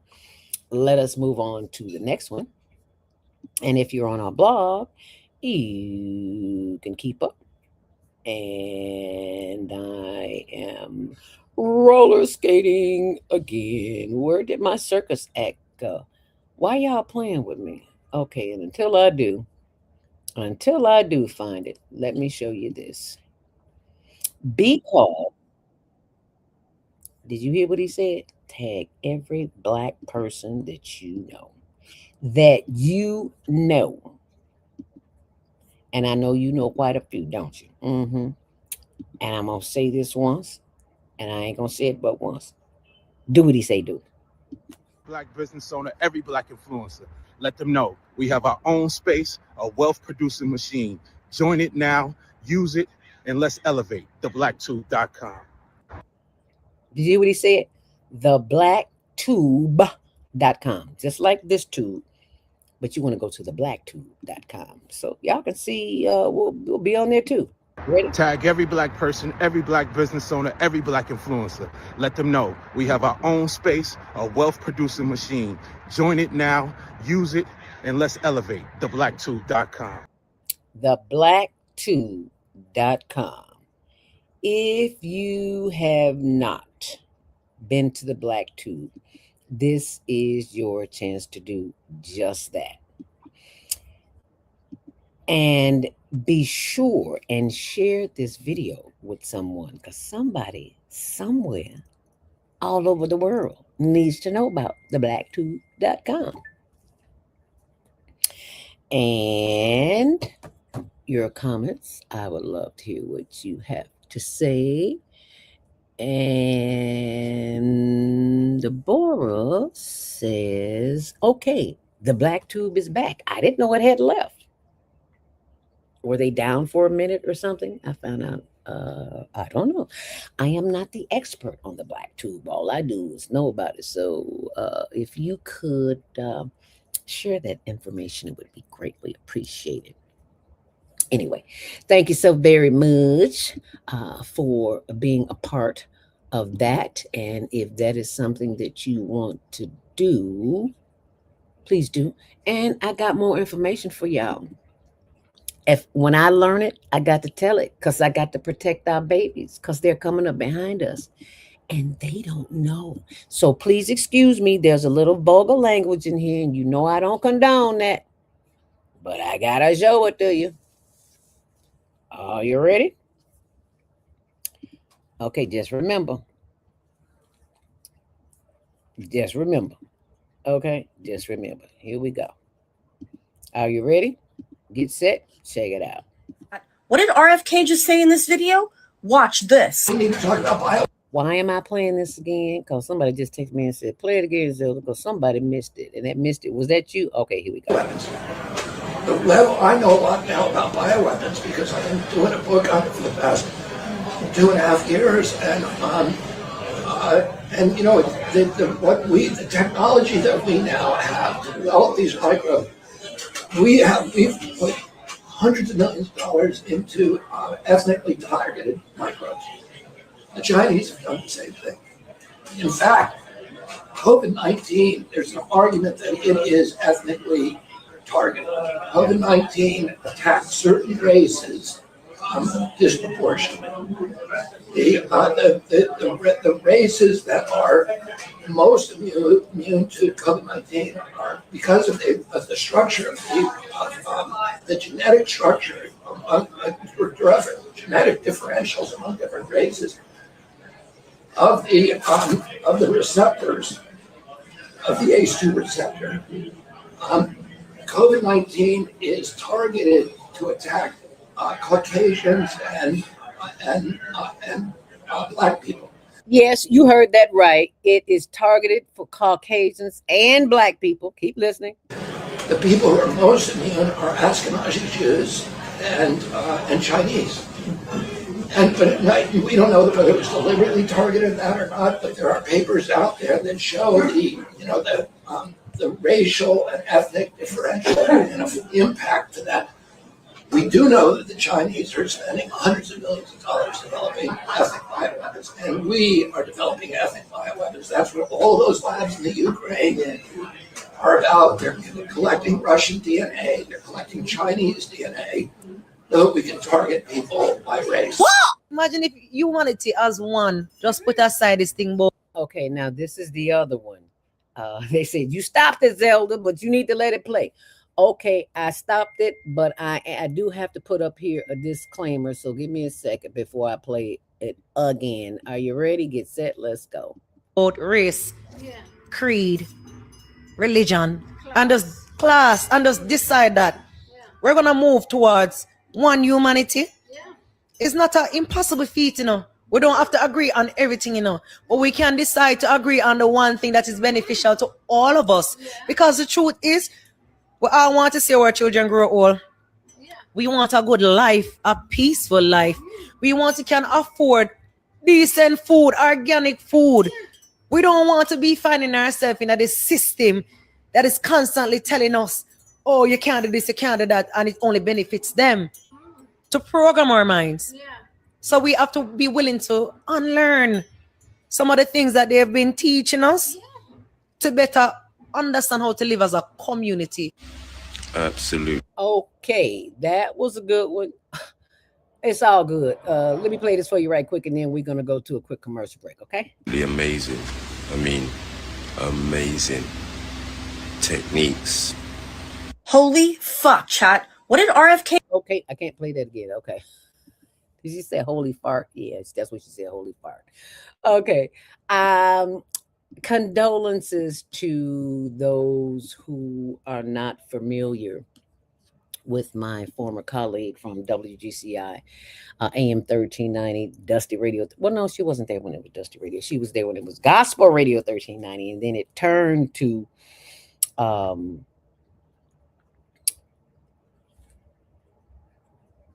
let us move on to the next one. And if you're on our blog, you can keep up. And I am roller skating again. Where did my circus act go? Why y'all playing with me? Okay, and until I do find it, let me show you this. Be called. Did you hear what he said? Tag every black person that you know. That you know. And I know you know quite a few, don't you? Mm-hmm. And I'm going to say this once, and I ain't going to say it but once. Do what he say do. Black business owner, every black influencer. Let them know we have our own space, a wealth producing machine. Join it now, use it, and let's elevate thebblacktube.com. Did you hear what he said? Thebblacktube.com. Just like this tube, but you want to go to thebblacktube.com. So y'all can see we'll be on there too. Ready? Tag every black person, every black business owner, every black influencer. Let them know we have our own space, a wealth producing machine. Join it now, use it, and let's elevate thebblacktube.com. Thebblacktube.com. If you have not been to the Black Tube, this is your chance to do just that. And be sure and share this video with someone, because somebody somewhere all over the world needs to know about thebblacktube.com. And your comments, I would love to hear what you have to say. And Deborah says, okay, the Black Tube is back. I didn't know it had left. Were they down for a minute or something? I found out. I don't know. I am not the expert on the Black Tube. All I do is know about it. So if you could share that information, it would be greatly appreciated. Anyway, thank you so very much for being a part of that. And if that is something that you want to do, please do. And I got more information for y'all. When I learn it, I got to tell it, because I got to protect our babies, because they're coming up behind us and they don't know. So please excuse me. There's a little vulgar language in here, and you know I don't condone that, but I got to show it to you. Are you ready? Okay, just remember. Okay, just remember. Here we go. Are you ready? Get set. Check it out. What did RFK just say in this video? Watch this. We need to talk about bio. Why am I playing this again? Because somebody just texted me and said, play it again, Zelda, because somebody missed it. And that missed it. Was that you? Okay, here we go. Well, I know a lot now about bioweapons because I've been doing a book on it for the past 2.5 years. And you know, the technology that we now have to develop these microbes, we've put hundreds of millions of dollars into ethnically targeted microbes. The Chinese have done the same thing. In fact, COVID-19, there's an argument that it is ethnically targeted. COVID-19 attacked certain races disproportionately. The races that are most immune to COVID-19 are because of the structure of the genetic structure, genetic differentials among different races of the receptors of the ACE2 receptor. COVID-19 is targeted to attack Caucasians and Black people. Yes, you heard that right. It is targeted for Caucasians and Black people. Keep listening. The people who are most immune are Ashkenazi Jews and Chinese. But we don't know whether it was deliberately targeted that or not. But there are papers out there that show the racial and ethnic differential impact to that. We do know that the Chinese are spending hundreds of millions of dollars developing ethnic bioweapons, and we are developing ethnic bioweapons. That's what all those labs in the Ukraine are about. They're collecting Russian DNA, they're collecting Chinese DNA, so that we can target people by race. Imagine if you wanted to as one, just put aside this thing. Okay, now this is the other one. They said, you stopped it, Zelda, but you need to let it play. Okay, I stopped it, but I do have to put up here a disclaimer. So give me a second before I play it again. Are you ready? Get set. Let's go. Race, creed, religion, and just class, and just decide that we're going to move towards one humanity. It's not an impossible feat, We don't have to agree on everything, but we can decide to agree on the one thing that is beneficial to all of us. Because the truth is, we all want to see our children grow old. We want a good life, a peaceful life. We want to can afford decent food, organic food. We don't want to be finding ourselves in this system that is constantly telling us, oh, you can't do this, you can't do that, and it only benefits them. To program our minds. So we have to be willing to unlearn some of the things that they have been teaching us to better understand how to live as a community. Absolutely. Okay, that was a good one. It's all good. Let me play this for you right quick, and then we're going to go to a quick commercial break, okay? Really amazing. I mean, amazing techniques. Holy fuck, chat. What did RFK? Okay, I can't play that again. Okay. Did she say holy fart? Yes, that's what she said, holy fart. Okay. Condolences to those who are not familiar with my former colleague from WGCI, AM 1390, Dusty Radio. Well, no, she wasn't there when it was Dusty Radio. She was there when it was Gospel Radio 1390, and then it turned to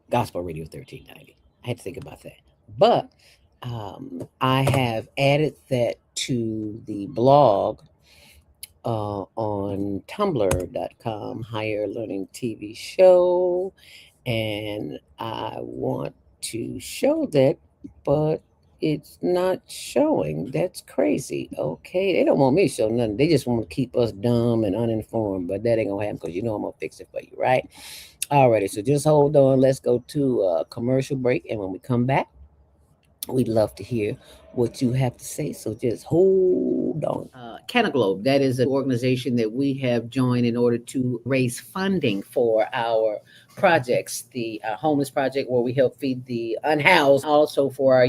Gospel Radio 1390. I had to think about that. But I have added that to the blog on tumblr.com, HlnTvShow. And I want to show that, but it's not showing. That's crazy. Okay. They don't want me to show nothing. They just want to keep us dumb and uninformed, but that ain't gonna happen because I'm gonna fix it for you, right? Alrighty, so just hold on. Let's go to a commercial break, and when we come back, We'd love to hear what you have to say. So just hold on. Canaglobe, that is an organization that we have joined in order to raise funding for our projects. The homeless project, where we help feed the unhoused, also for our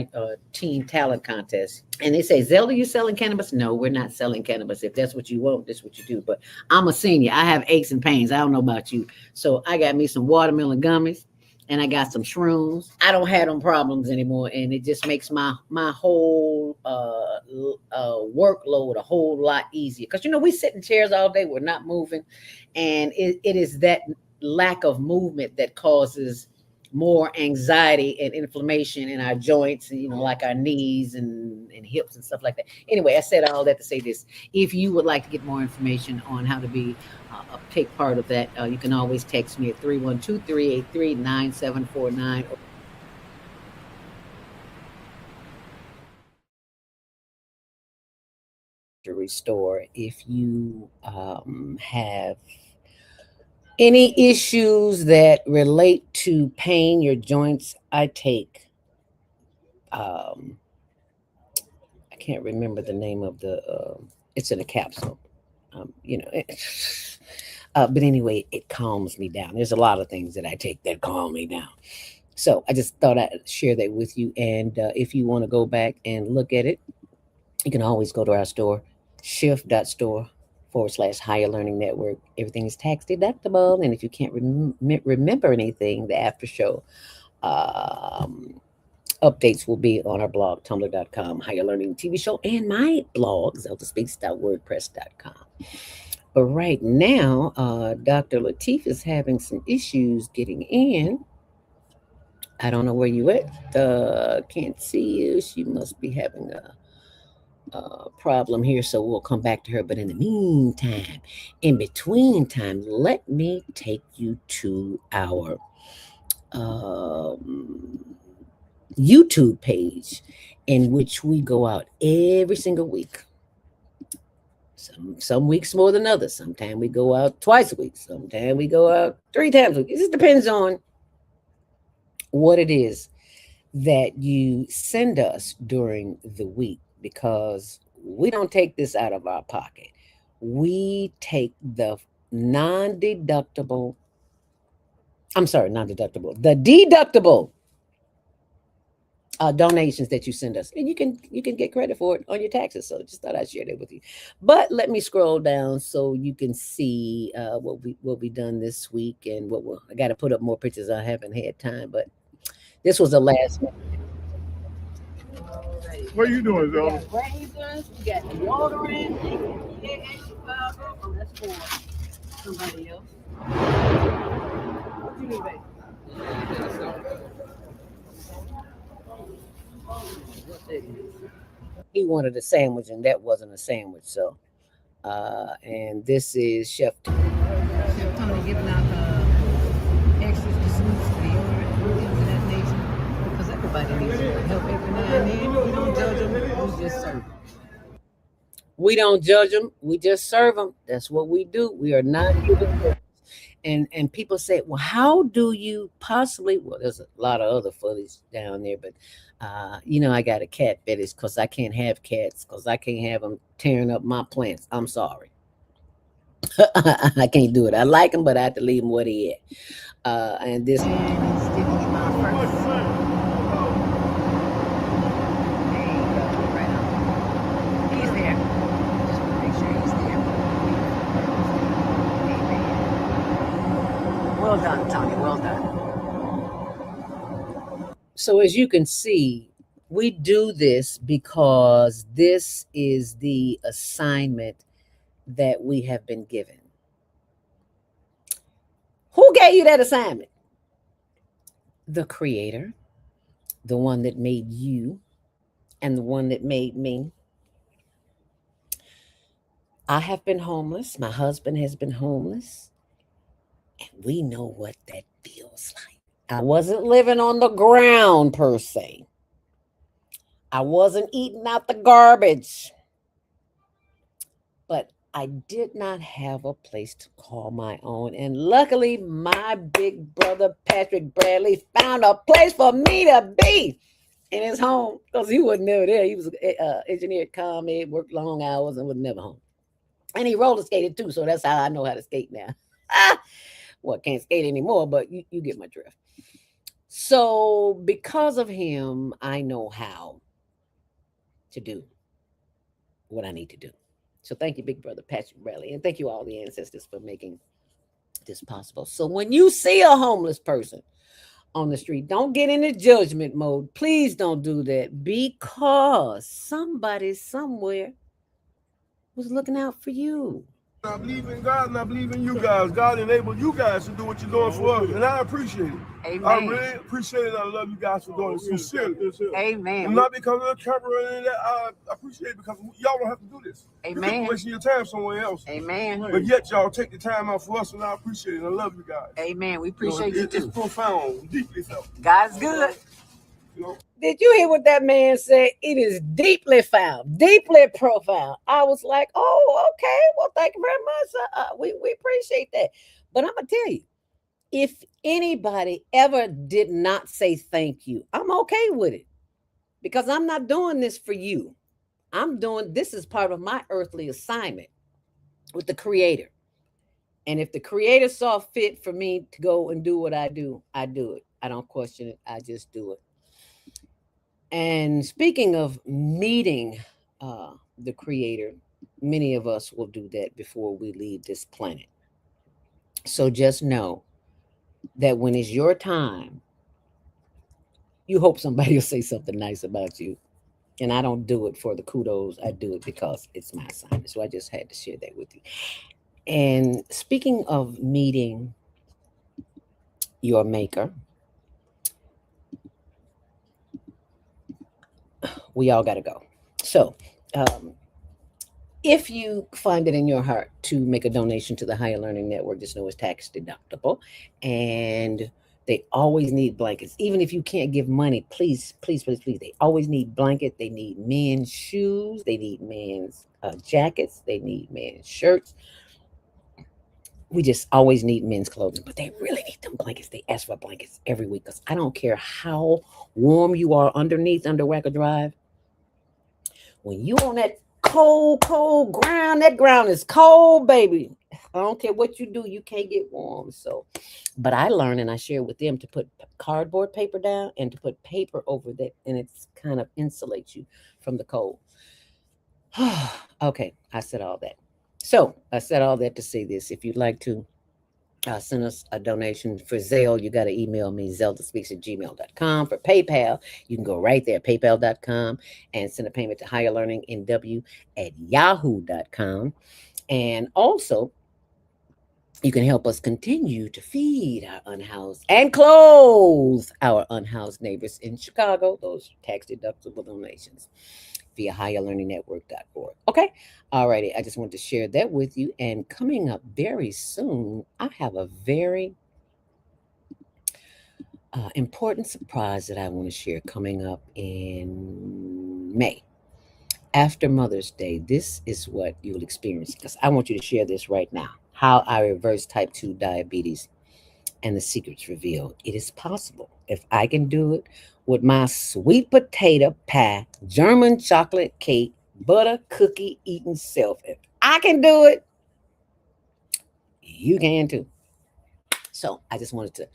teen talent contest. And they say, Zelda, you selling cannabis? No, we're not selling cannabis. If that's what you want, that's what you do. But I'm a senior. I have aches and pains. I don't know about you. So I got me some watermelon gummies and I got some shrooms. I don't have them problems anymore, and it just makes my whole workload a whole lot easier. Because we sit in chairs all day, we're not moving, and it is that lack of movement that causes more anxiety and inflammation in our joints, and like our knees and hips and stuff like that. Anyway, I said all that to say this: if you would like to get more information on how to be take part of that, you can always text me at 312-383-9749. To restore, if you have any issues that relate to pain, your joints, I take I can't remember the name of the it's in a capsule. But anyway, it calms me down. There's a lot of things that I take that calm me down. So I just thought I'd share that with you. And if you want to go back and look at it, you can always go to our store, shift.store/Higher Learning Network. Everything is tax deductible. And if you can't remember anything, the after show updates will be on our blog, tumblr.com, HlnTvShow, and my blog, zeldaspeaks.wordpress.com. But right now, Dr. Latif is having some issues getting in. I don't know where you at. Can't see you. She must be having a problem here, so we'll come back to her. But in the meantime, in between time, let me take you to our YouTube page, in which we go out every single week. Some weeks more than others. Sometimes we go out twice a week. Sometimes we go out 3 times a week. It just depends on what it is that you send us during the week, because we don't take this out of our pocket. We take the deductible donations that you send us, and you can get credit for it on your taxes. So just thought I'd share that with you. But let me scroll down so you can see what we done this week, and I got to put up more pictures. I haven't had time, but this was the last one. What are you doing, Zelda? We got razors, we got deodorant, oh, that's for somebody else. What you need, baby? He wanted a sandwich, and that wasn't a sandwich. So, and this is Chef Tony giving out extras to sweets, deodorant, things of that nature, because everybody needs help every now and then. We don't judge them, we just serve them. We don't judge them, we just serve them. That's what we do. We are not giving. And people say, well, how do you possibly, well, there's a lot of other footies down there, but I got a cat fetish, because I can't have cats, because I can't have them tearing up my plants. I'm sorry. I can't do it. I like them, but I have to leave them where they at. And this he's there. Just want to make sure he's there. Well done, Tony. Well done. So as you can see, we do this because this is the assignment that we have been given. Who gave you that assignment? The Creator, the one that made you, and the one that made me. I have been homeless. My husband has been homeless. And we know what that feels like. I wasn't living on the ground per se. I wasn't eating out the garbage. But I did not have a place to call my own. And luckily, my big brother, Patrick Bradley, found a place for me to be. in his home because he wasn't never there. He was an engineer at ComEd, worked long hours, and was never home. And he roller skated too, so that's how I know how to skate now. Well, can't skate anymore, but you get my drift. So because of him, I know how to do what I need to do. So thank you, Big Brother Patrick Bradley, and thank you all the ancestors for making this possible. So when you see a homeless person on the street, don't get into judgment mode. Please don't do that, because somebody somewhere was looking out for you. I believe in God and I believe in you guys. God enabled you guys to do what you're doing for us, and I appreciate it. Amen. I really appreciate it. I love you guys for doing it sincerely. Amen. And not because of the camera or anything that. I appreciate it because y'all don't have to do this. Amen. You can waste your time somewhere else. Amen. But yet y'all take the time out for us, and I appreciate it. I love you guys. Amen. We appreciate you too. It's profound, deeply felt. God's good. Did you hear what that man said? It is deeply found, deeply profound. I was like, oh, okay. Well, thank you very much. We appreciate that. But I'm going to tell you, if anybody ever did not say thank you, I'm okay with it, because I'm not doing this for you. This is part of my earthly assignment with the Creator. And if the Creator saw fit for me to go and do what I do it. I don't question it. I just do it. And speaking of meeting the Creator, many of us will do that before we leave this planet. So just know that when it's your time, you hope somebody will say something nice about you. And I don't do it for the kudos. I do it because it's my assignment. So I just had to share that with you. And speaking of meeting your maker, we all got to go. So if you find it in your heart to make a donation to the Higher Learning Network, just know it's tax deductible. And they always need blankets. Even if you can't give money, please, please, please, please. They always need blankets. They need men's shoes. They need men's jackets. They need men's shirts. We just always need men's clothing, but they really need them blankets. They ask for blankets every week, because I don't care how warm you are underneath under Wacker Drive. When you on that cold ground, that ground is cold, baby. I don't care what you do, you can't get warm. So, but I learned, and I share with them, to put cardboard paper down and to put paper over that, and it's kind of insulates you from the cold. Okay, I said all that. So I said all that to say this. If you'd like to send us a donation for Zelle, you got to email me, zeldaspeaks@gmail.com. For PayPal, you can go right there, paypal.com, and send a payment to higherlearningnw@yahoo.com. And also, you can help us continue to feed our unhoused and clothe our unhoused neighbors in Chicago, those tax-deductible donations, via higherlearningnetwork.org. Okay? All righty. I just wanted to share that with you. And coming up very soon, I have a very important surprise that I want to share coming up in May. After Mother's Day, this is what you'll experience, because I want you to share this right now. How I reverse type 2 diabetes and the secrets revealed. It is possible. If I can do it with my sweet potato pie, German chocolate cake, butter cookie eating self, if I can do it, you can too. So I just wanted to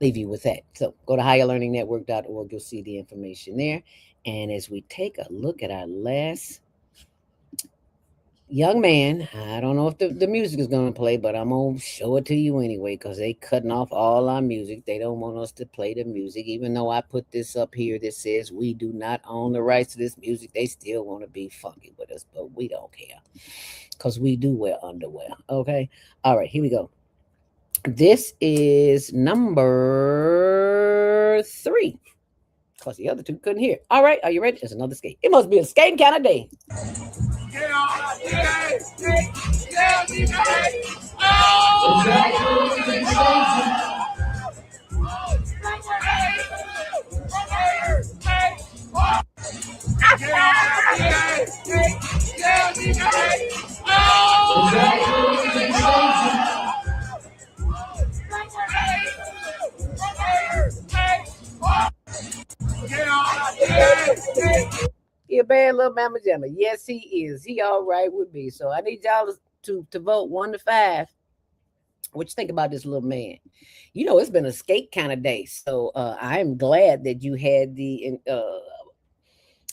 leave you with that. So go to higherlearningnetwork.org. You'll see the information there. And as we take a look at our last young man, I don't know if the music is going to play, but I'm going to show it to you anyway, because they cutting off all our music. They don't want us to play the music, even though I put this up here that says we do not own the rights to this music. They still want to be funky with us, but we don't care, because we do wear underwear. Okay. All right, here we go. This is number 3, because the other 2 couldn't hear. All right, are you ready? There's another skate. It must be a skating kind of day. He a bad little mama jamma. Yes, he is. He all right with me. So I need y'all to vote 1 to 5. What you think about this little man? You know, it's been a skate kind of day. So I'm glad that you had the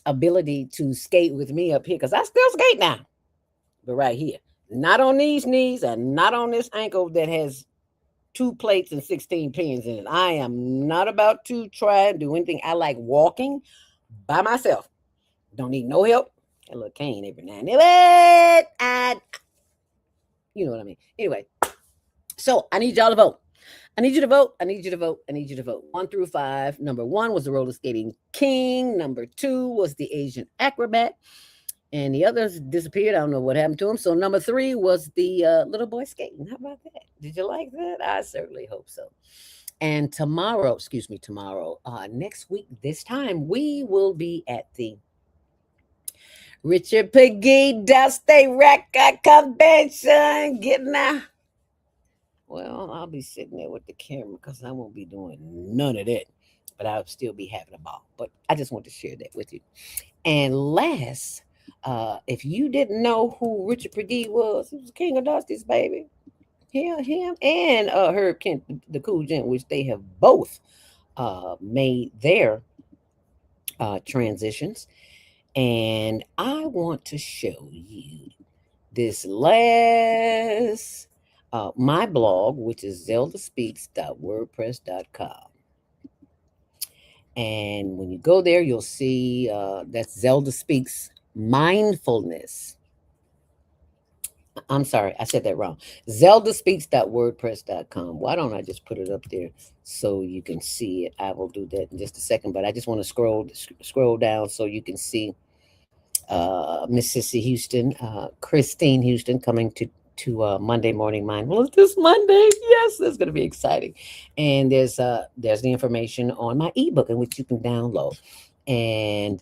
ability to skate with me up here because I still skate now. But right here, not on these knees and not on this ankle that has 2 plates and 16 pins in it. I am not about to try and do anything. I like walking by myself. Don't need no help. A little cane every now and then. You know what I mean. Anyway, so I need y'all to vote. I need you to vote. I need you to vote. I need you to vote. 1 through 5. Number 1 was the roller skating king. Number 2 was the Asian acrobat. And the others disappeared. I don't know what happened to them. So number 3 was the little boy skating. How about that? Did you like that? I certainly hope so. And tomorrow, next week, this time, we will be at the Richard Peggy Dusty Record Convention. Getting out. Well, I'll be sitting there with the camera because I won't be doing none of that. But I'll still be having a ball. But I just want to share that with you. And last, if you didn't know who Richard Peggy was, he was King of Dusty's baby. Yeah, him and Herb Kent, the Cool Gent, which they have both made their transitions. And I want to show you this last, my blog, which is zeldaspeaks.wordpress.com. And when you go there, you'll see that's Zelda Speaks Mindfulness. I'm sorry, I said that wrong. zeldaspeaks.wordpress.com. Why don't I just put it up there so you can see it? I will do that in just a second, but I just want to scroll down so you can see Miss Sissy Houston, Christine Houston coming to Monday Morning Mindfulness this Monday. Yes, that's going to be exciting. And there's the information on my ebook in which you can download. And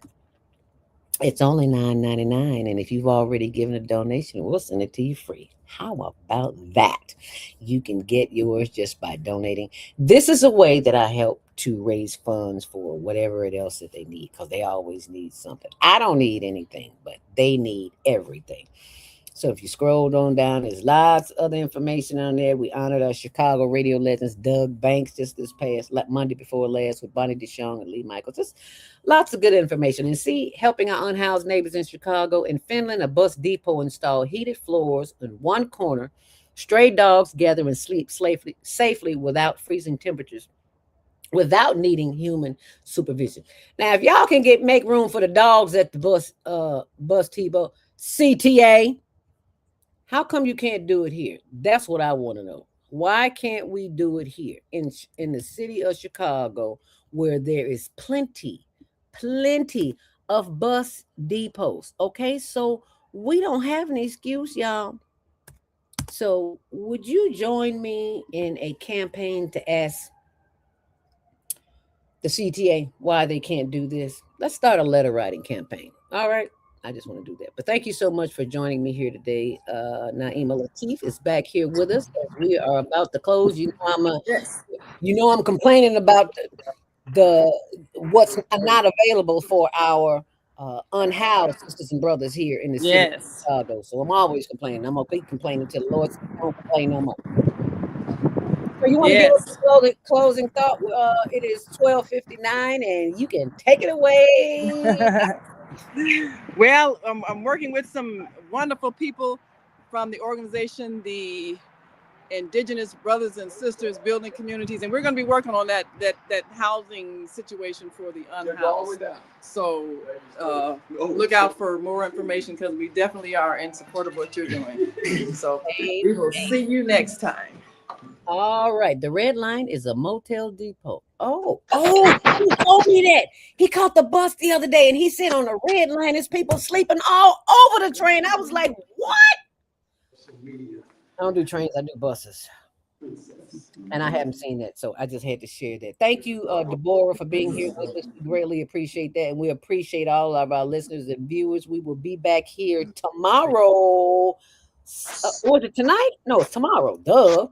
it's only $9.99, and if you've already given a donation, we'll send it to you free. How about that? You can get yours just by donating. This is a way that I help to raise funds for whatever it else that they need, because they always need something. I don't need anything, but they need everything. So if you scroll on down, there's lots of other information on there. We honored our Chicago radio legends, Doug Banks, just this past Monday before last with Bonnie DeShong and Lee Michaels. Just lots of good information. And see, helping our unhoused neighbors in Chicago. In Finland, a bus depot installed heated floors in one corner. Stray dogs gather and sleep safely without freezing temperatures, without needing human supervision. Now, if y'all can make room for the dogs at the bus depot, CTA, how come you can't do it here? That's what I want to know. Why can't we do it here in the city of Chicago, where there is plenty of bus depots? Okay, so we don't have an excuse, y'all. So would you join me in a campaign to ask the CTA why they can't do this? Let's start a letter writing campaign. All right. I just want to do that. But thank you so much for joining me here today. Naima Latif is back here with us. We are about to close. You know I'm complaining about the what's not available for our unhoused sisters and brothers here in the city of Chicago. So I'm always complaining. I'm gonna keep complaining till the Lord don't complain no more. So you want to give us a closing thought? It is 12:59, and you can take it away. Well, I'm working with some wonderful people from the organization, the Indigenous Brothers and Sisters Building Communities, and we're going to be working on that housing situation for the unhoused. So look out for more information, because we definitely are in support of what you're doing. So we will see you next time. All right. The red line is a motel depot. Oh, he told me that. He caught the bus the other day, and he said on the red line, there's people sleeping all over the train. I was like, what? I don't do trains, I do buses. And I haven't seen that, so I just had to share that. Thank you, Deborah, for being here with us. We greatly appreciate that, and we appreciate all of our listeners and viewers. We will be back here tomorrow. Was it tonight? No, it's tomorrow. Duh.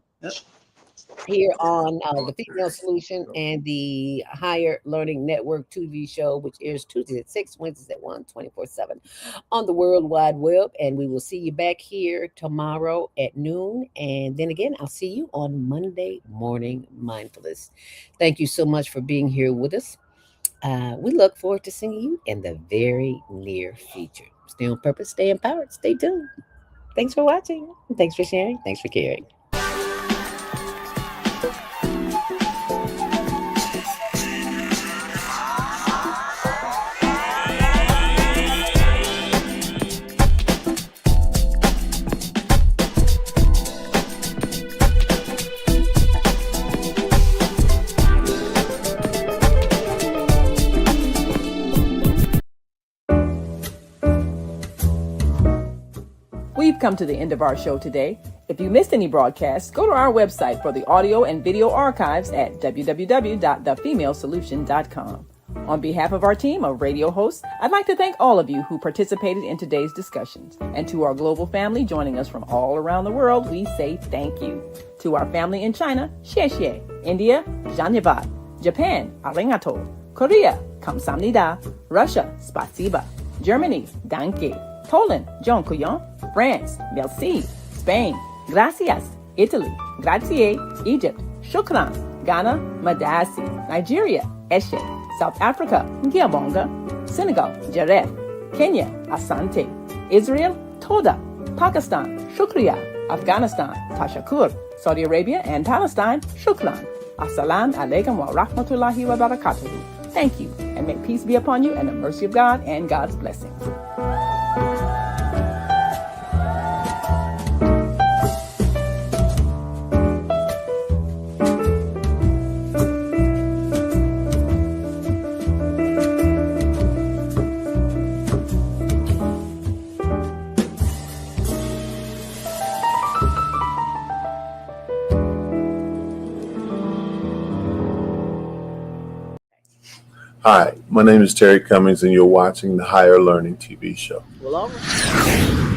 here on the Female Solution and the Higher Learning Network TV show, which airs Tuesdays at 6, Wednesdays at 1, 24/7 on the World Wide Web. And we will see you back here tomorrow at noon. And then again, I'll see you on Monday Morning Mindfulness. Thank you so much for being here with us. We look forward to seeing you in the very near future. Stay on purpose, stay empowered, stay tuned. Thanks for watching. Thanks for sharing. Thanks for caring. We've come to the end of our show today. If you missed any broadcasts, go to our website for the audio and video archives at www.thefemalesolution.com. On behalf of our team of radio hosts, I'd like to thank all of you who participated in today's discussions. And to our global family joining us from all around the world, we say thank you. To our family in China, xie xie. India, zhanyavad. Japan, arigato. Korea, kamsamnida. Russia, spasiba. Germany, danke. Poland, dziękuję. France, merci. Spain, gracias. Italy, grazie. Egypt, shukran. Ghana, madasi. Nigeria, eshe. South Africa, ngiabonga. Senegal, jaref. Kenya, asante. Israel, toda. Pakistan, shukriya. Afghanistan, tashakur. Saudi Arabia and Palestine, shukran. Assalamu alaikum wa rahmatullahi wa barakatuhu. Thank you, and may peace be upon you and the mercy of God and God's blessings. Hi, my name is Terry Cummings, and you're watching the Higher Learning TV show. Well, all right.